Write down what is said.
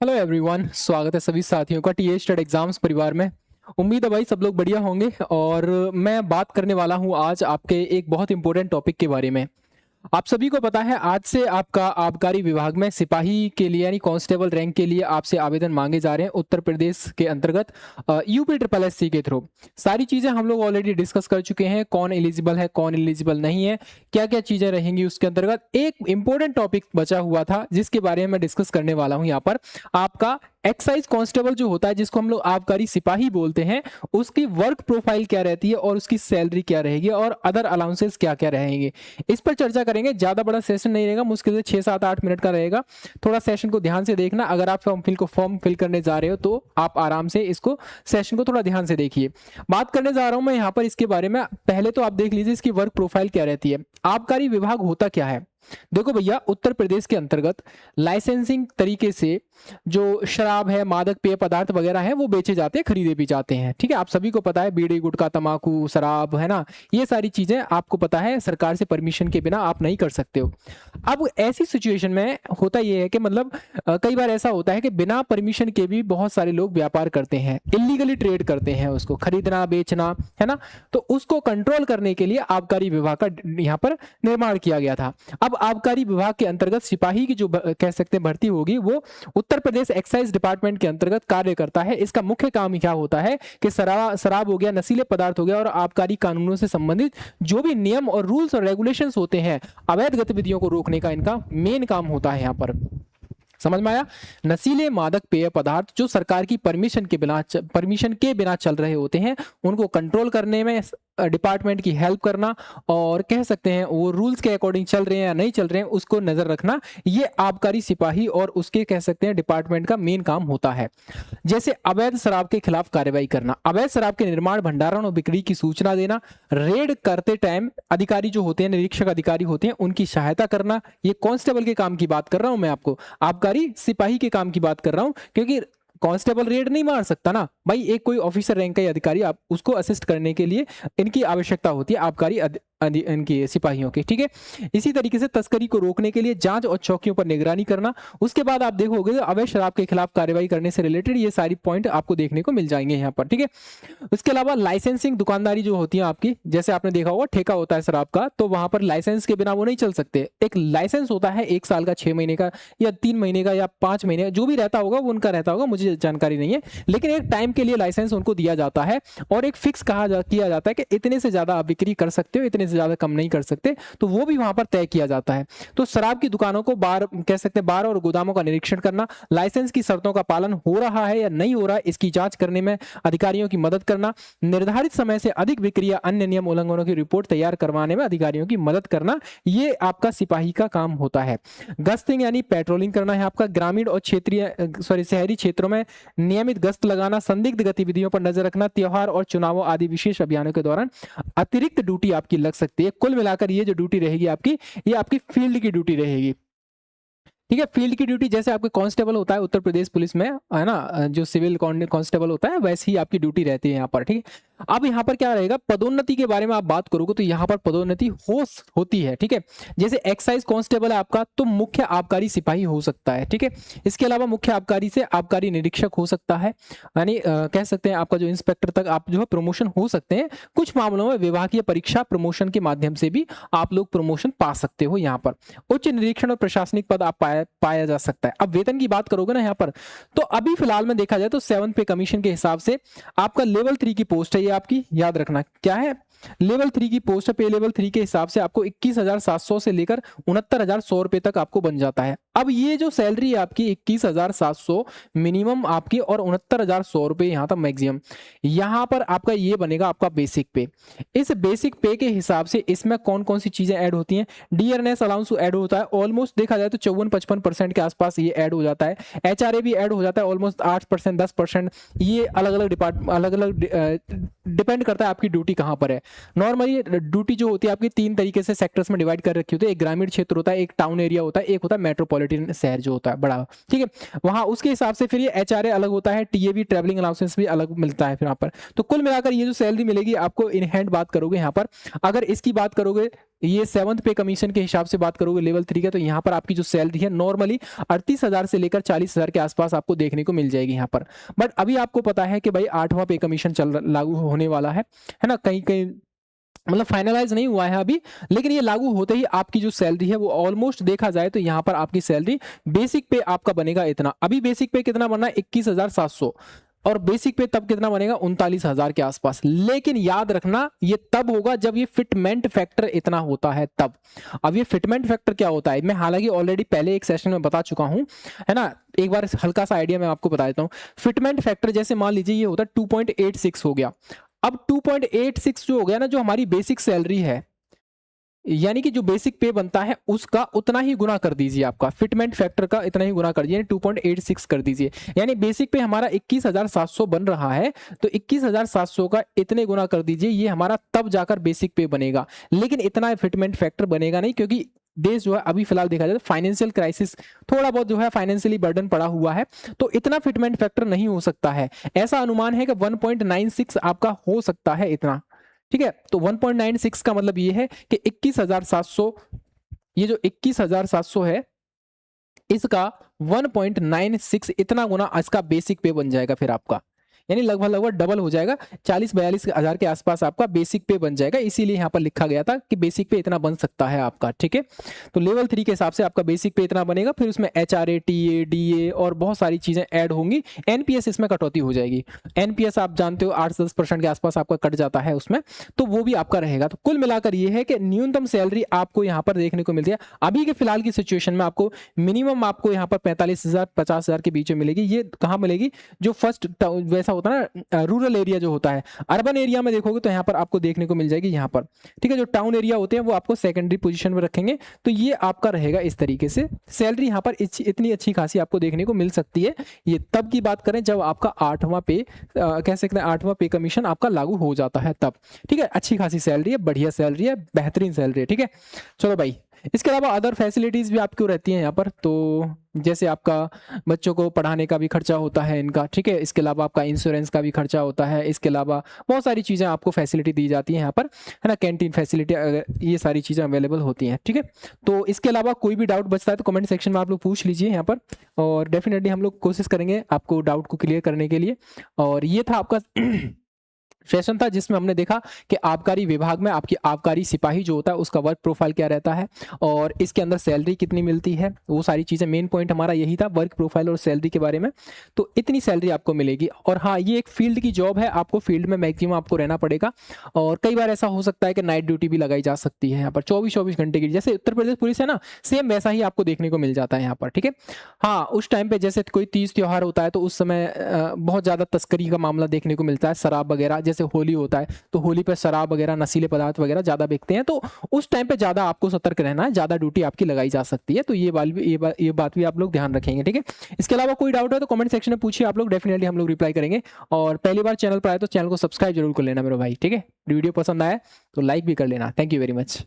Hello everyone, स्वागत है सभी साथियों का टीए स्टड एग्जाम्स परिवार में। उम्मीद है भाई सब लोग बढ़िया होंगे। और मैं बात करने वाला हूं आज आपके एक बहुत इंपॉर्टेंट टॉपिक के बारे में। आप सभी को पता है आज से आपका आबकारी विभाग में सिपाही के लिए यानी कांस्टेबल रैंक के लिए आपसे आवेदन मांगे जा रहे हैं उत्तर प्रदेश के अंतर्गत यूपी के थ्रू। सारी चीज़ें हम लोग ऑलरेडी डिस्कस कर चुके हैं, कौन एलिजिबल है कौन एलिजिबल नहीं है, क्या क्या चीज़ें रहेंगी उसके अंतर्गत। एक इंपॉर्टेंट टॉपिक बचा हुआ था जिसके बारे में मैं डिस्कस करने वाला हूं यहाँ पर। आपका एक्साइज कांस्टेबल जो होता है, जिसको हम लोग आबकारी सिपाही बोलते हैं, उसकी वर्क प्रोफाइल क्या रहती है और उसकी सैलरी क्या रहेगी और अदर अलाउंसेस क्या क्या रहेंगे, इस पर चर्चा करेंगे। ज्यादा बड़ा सेशन नहीं रहेगा, मुश्किल से 6-7-8 मिनट का रहेगा। थोड़ा सेशन को ध्यान से देखना। अगर आप फॉर्म फिल करने जा रहे हो तो आप आराम से इसको सेशन को थोड़ा ध्यान से देखिए। बात करने जा रहा हूं मैं यहाँ पर इसके बारे में। पहले तो आप देख लीजिए इसकी वर्क प्रोफाइल क्या रहती है। आबकारी विभाग होता क्या है? देखो भैया, उत्तर प्रदेश के अंतर्गत लाइसेंसिंग तरीके से जो शराब है, मादक पेय पदार्थ वगैरह है, वो बेचे जाते हैं, खरीदे भी जाते हैं। ठीक है, आप सभी को पता है, बीड़ी गुटखा तंबाकू शराब है ना, ये सारी चीजें आपको पता है सरकार से परमिशन के बिना आप नहीं कर सकते हो। अब ऐसी सिचुएशन में होता यह है कि मतलब कई बार ऐसा होता है कि बिना परमिशन के भी बहुत सारे लोग व्यापार करते हैं, इलीगली ट्रेड करते हैं, उसको खरीदना बेचना है ना। तो उसको कंट्रोल करने के लिए आबकारी विभाग का यहाँ पर निर्माण किया गया था। अब आबकारी विभाग के अंतर्गत सिपाही की जो कह सकते हैं भर्ती होगी, वो उत्तर प्रदेश एक्साइज डिपार्टमेंट के अंतर्गत कार्य करता है। इसका मुख्य काम क्या होता है कि शराब हो गया, नशीले पदार्थ हो गया और आबकारी कानूनों से संबंधित जो भी नियम और रूल्स और रेगुलेशंस होते हैं, अवैध गतिविधियों को रोकने का इनका मेन काम होता है। यहाँ पर समझ में आया? नशीले मादक पेय पदार्थ जो सरकार की परमिशन के बिना चल रहे होते हैं, उनको कंट्रोल करने में डिपार्टमेंट की हेल्प करना, और कह सकते हैं वो रूल्स के अकॉर्डिंग चल रहे हैं या नहीं चल रहे हैं उसको नजर रखना, ये आबकारी सिपाही और उसके कह सकते हैं डिपार्टमेंट का मेन काम होता है। जैसे अवैध शराब के खिलाफ कार्रवाई करना, अवैध शराब के निर्माण, भंडारण और बिक्री की सूचना देना, रेड करते टाइम अधिकारी जो होते हैं, निरीक्षक अधिकारी होते हैं, उनकी सहायता करना। ये कांस्टेबल के काम की बात कर रहा हूं मैं आपको, आबकारी सिपाही के काम की बात कर रहा हूं, क्योंकि कांस्टेबल रेड नहीं मार सकता ना भाई। एक कोई ऑफिसर रैंक का अधिकारी, आप उसको असिस्ट करने के लिए इनकी आवश्यकता होती है, आबकारी इनकी सिपाहियों की। ठीक है, इसी तरीके से तस्करी को रोकने के लिए जांच और चौकियों पर निगरानी करना। उसके बाद आप देखोगे अवैध शराब के खिलाफ कार्रवाई करने से रिलेटेड ये सारी पॉइंट आपको देखने को मिल जाएंगे यहाँ पर। ठीक है, उसके अलावा लाइसेंसिंग दुकानदारी जो होती है आपकी, जैसे आपने देखा होगा ठेका होता है शराब का, तो वहां पर लाइसेंस के बिना वो नहीं चल सकते। एक लाइसेंस होता है 1 साल का, 6 महीने का या 3 महीने का या 5 महीने, जो भी रहता होगा वो उनका रहता होगा, मुझे जानकारी नहीं है, लेकिन एक टाइम के लिए लाइसेंस उनको दिया जाता है और एक फिक्स किया जाता है कि इतने से ज्यादा आप बिक्री कर सकते हो, इतने से ज्यादा कम नहीं कर सकते, तो वो भी वहां पर तय किया जाता है। तो शराब की दुकानों को कह सकते हैं बार और गोदामों का निरीक्षण करना, लाइसेंस की शर्तों का पालन हो रहा है या नहीं हो रहा है इसकी जांच करने में अधिकारियों की मदद करना, निर्धारित समय से अधिक बिक्री या अन्य नियम उल्लंघनों की रिपोर्ट तैयार करवाने में अधिकारियों की मदद करना, ये आपका सिपाही का काम होता है। गश्तिंग यानी पेट्रोलिंग करना है आपका, ग्रामीण और शहरी क्षेत्रों में नियमित गश्त लगाना, संदिग्ध गतिविधियों पर नजर रखना, त्योहार और चुनावों आदि विशेष अभियानों के दौरान अतिरिक्त ड्यूटी आपकी लग सकती है। कुल मिलाकर ये जो ड्यूटी रहेगी आपकी, ये आपकी फील्ड की ड्यूटी रहेगी। ठीक है, फील्ड की ड्यूटी जैसे आपके कांस्टेबल होता है उत्तर प्रदेश पुलिस में, है ना, जो सिविल कांस्टेबल होता है, वैसे ही आपकी ड्यूटी रहती है यहाँ पर। ठीक है, अब यहाँ पर क्या रहेगा, पदोन्नति के बारे में आप बात करोगे तो यहाँ पर पदोन्नति होती है। ठीक है, जैसे एक्साइज कांस्टेबल है आपका, तो मुख्य आबकारी सिपाही हो सकता है। ठीक है, इसके अलावा मुख्य आबकारी से आबकारी निरीक्षक हो सकता है, यानी कह सकते हैं आपका जो इंस्पेक्टर तक आप जो है प्रमोशन हो सकते हैं। कुछ मामलों में विभागीय परीक्षा प्रमोशन के माध्यम से भी आप लोग प्रमोशन पा सकते हो। यहाँ पर उच्च निरीक्षण और प्रशासनिक पद आप पाया जा सकता है। अब वेतन की बात करोगे ना यहाँ पर, तो अभी फिलहाल में देखा जाए तो 7 पे कमीशन के हिसाब से आपका लेवल 3 की पोस्ट है, ये आपकी याद रखना क्या है, लेवल 3 की पोस्ट पे लेवल 3 के हिसाब से आपको 21,700 से लेकर 69,100 रुपए तक आपको बन जाता है। अब ये जो सैलरी है आपकी 21,700 मिनिमम आपकी और 69,100 रुपए यहाँ तक मैक्सिमम, यहाँ पर आपका ये बनेगा आपका बेसिक पे। इस बेसिक पे के हिसाब से इसमें कौन कौन सी चीजें ऐड होती हैं, डियरनेस अलाउंस ऐड होता है, ऑलमोस्ट देखा जाए तो 54-55% के आसपास ये ऐड हो जाता है। एचआरए भी ऐड हो जाता है ऑलमोस्ट 8% 10%। ये अलग अलग डिपेंड करता है आपकी ड्यूटी कहाँ पर है। नॉर्मली ड्यूटी जो होती है आपकी 3 तरीके से सेक्टर्स में डिवाइड कर रखी होती है, एक ग्रामीण क्षेत्र होता है, एक टाउन एरिया होता है, एक होता है मेट्रोपॉलिटन शहर जो होता है बड़ा। ठीक है, वहां उसके हिसाब से फिर ये एचआरए अलग होता है, टीएवी ट्रैवलिंग अलाउंसेस भी अलग मिलता है फिर यहाँ पर। तो कुल मिलाकर ये जो सैलरी मिलेगी आपको इन हैंड बात करोगे यहाँ पर, अगर इसकी बात करोगे ये 7th पे कमीशन के हिसाब से बात करोगे लेवल 3 का, तो यहाँ पर आपकी जो सैलरी है नॉर्मली 38,000 से लेकर 40,000 के आसपास आपको देखने को मिल जाएगी यहाँ पर। बट अभी आपको पता है कि भाई 8वां पे कमीशन लागू होने वाला है ना, कहीं कहीं मतलब फाइनलाइज नहीं हुआ है अभी, लेकिन ये लागू होते ही आपकी जो सैलरी है वो ऑलमोस्ट देखा जाए तो यहाँ पर आपकी सैलरी बेसिक पे आपका बनेगा इतना। अभी बेसिक पे कितना बनना है 21,700, और बेसिक पे तब कितना बनेगा 39,000 के आसपास। लेकिन याद रखना ये तब होगा जब ये फिटमेंट फैक्टर इतना होता है तब। अब ये फिटमेंट फैक्टर क्या होता है, मैं हालांकि ऑलरेडी पहले एक सेशन में बता चुका हूं, है ना, एक बार हल्का सा आइडिया मैं आपको बता देता हूं। फिटमेंट फैक्टर जैसे मान लीजिए ये होता है 2.86 हो गया। अब 2.86 जो हो गया ना, जो हमारी बेसिक सैलरी है, यानी कि जो बेसिक पे बनता है उसका उतना ही गुना कर दीजिए, आपका फिटमेंट फैक्टर का इतना ही गुना कर दीजिए, 2.86 कर दीजिए। यानी बेसिक पे हमारा 21,700 बन रहा है, तो 21,700 का इतने गुना कर दीजिए, ये हमारा तब जाकर बेसिक पे बनेगा। लेकिन इतना फिटमेंट फैक्टर बनेगा नहीं, क्योंकि देश जो है अभी फिलहाल देखा जाए तो फाइनेंशियल क्राइसिस, थोड़ा बहुत जो है फाइनेंशियली बर्डन पड़ा हुआ है, तो इतना फिटमेंट फैक्टर नहीं हो सकता है। ऐसा अनुमान है कि 1.96 आपका हो सकता है इतना, ठीक है। तो 1.96 का मतलब ये है कि 21,700, ये जो 21,700 है इसका 1.96 इतना गुना इसका बेसिक पे बन जाएगा फिर आपका, यानी लगभग डबल हो जाएगा, 40-42 हजार के आसपास आपका बेसिक पे बन जाएगा। इसीलिए यहाँ पर लिखा गया था कि बेसिक पे इतना बन सकता है आपका, ठीक है। तो लेवल 3 के हिसाब से आपका बेसिक पे इतना बनेगा, फिर उसमें HRA, TA, DA और बहुत सारी चीजें ऐड होंगी। NPS इसमें कटौती हो जाएगी। NPS आप जानते हो 8-10% के आसपास आपका कट जाता है उसमें, तो वो भी आपका रहेगा। तो कुल मिलाकर ये है कि न्यूनतम सैलरी आपको यहाँ पर देखने को मिलती है अभी के फिलहाल की सिचुएशन में। आपको मिनिमम आपको यहाँ पर 45,000 50,000 के बीच में मिलेगी। ये कहाँ मिलेगी, जो फर्स्ट वैसा होता है ना, रूरल एरिया जो होता है। अर्बन एरिया में देखोगे तो यहाँ पर आपको देखने को मिल जाएगी यहाँ पर, ठीक है। जो टाउन एरिया होते हैं वो आपको सेकेंडरी पोजीशन में रखेंगे। तो ये आपका रहेगा इस तरीके से। सैलरी यहाँ पर इतनी अच्छी खासी आपको देखने को मिल सकती है। ये तब की बात करें जब आपका 8वां पे कह सकते हैं 8वां पे कमीशन आपका लागू हो जाता है तब, ठीक है। अच्छी खासी सैलरी है, बढ़िया सैलरी है, बेहतरीन सैलरी है, ठीक है। चलो भाई, इसके अलावा अदर फैसिलिटीज भी आपको रहती हैं यहाँ पर, तो जैसे आपका बच्चों को पढ़ाने का भी खर्चा होता है इनका, ठीक है। इसके अलावा आपका इंश्योरेंस का भी खर्चा होता है। इसके अलावा बहुत सारी चीज़ें आपको फैसिलिटी दी जाती हैं यहाँ पर, है ना, कैंटीन फैसिलिटी, ये सारी चीज़ें अवेलेबल होती हैं, ठीक है। तो इसके अलावा कोई भी डाउट बचता है तो कमेंट सेक्शन में आप लोग पूछ लीजिए यहाँ पर, और डेफिनेटली हम लोग कोशिश करेंगे आपको डाउट को क्लियर करने के लिए। और ये था आपका सेशन था जिसमें हमने देखा कि आबकारी विभाग में आपकी आबकारी सिपाही जो होता है उसका वर्क प्रोफाइल क्या रहता है, और इसके अंदर सैलरी कितनी मिलती है, वो सारी चीज़ें। मेन पॉइंट हमारा यही था, वर्क प्रोफाइल और सैलरी के बारे में। तो इतनी सैलरी आपको मिलेगी। और हाँ, ये एक फील्ड की जॉब है, आपको फील्ड में मैक्सिमम आपको रहना पड़ेगा। और कई बार ऐसा हो सकता है कि नाइट ड्यूटी भी लगाई जा सकती है यहाँ पर 24-24 घंटे की, जैसे उत्तर प्रदेश पुलिस है ना, सेम वैसा ही आपको देखने को मिल जाता है यहाँ पर, ठीक है। हाँ, उस टाइम पे जैसे कोई तीज त्योहार होता है तो उस समय बहुत ज़्यादा तस्करी का मामला देखने को मिलता है, शराब वगैरह। जैसे होली होता है तो होली पे शराब वगैरह, नशीले पदार्थ वगैरह ज़्यादा बिकते हैं, तो उस टाइम पे ज़्यादा आपको सतर्क रहना है, ज़्यादा ड्यूटी आपकी लगाई जा सकती है। तो ये बात भी आप लोग ध्यान रखेंगे, ठीक है। इसके अलावा कोई डाउट है तो कमेंट सेक्शन में पूछिए आप लोग, डेफिनेटली हम लोग रिप्लाई करेंगे। और पहली बार चैनल पर आए तो चैनल को सब्सक्राइब जरूर कर लेना मेरे भाई, ठीक है। वीडियो पसंद आया तो लाइक भी कर लेना। Thank you very much.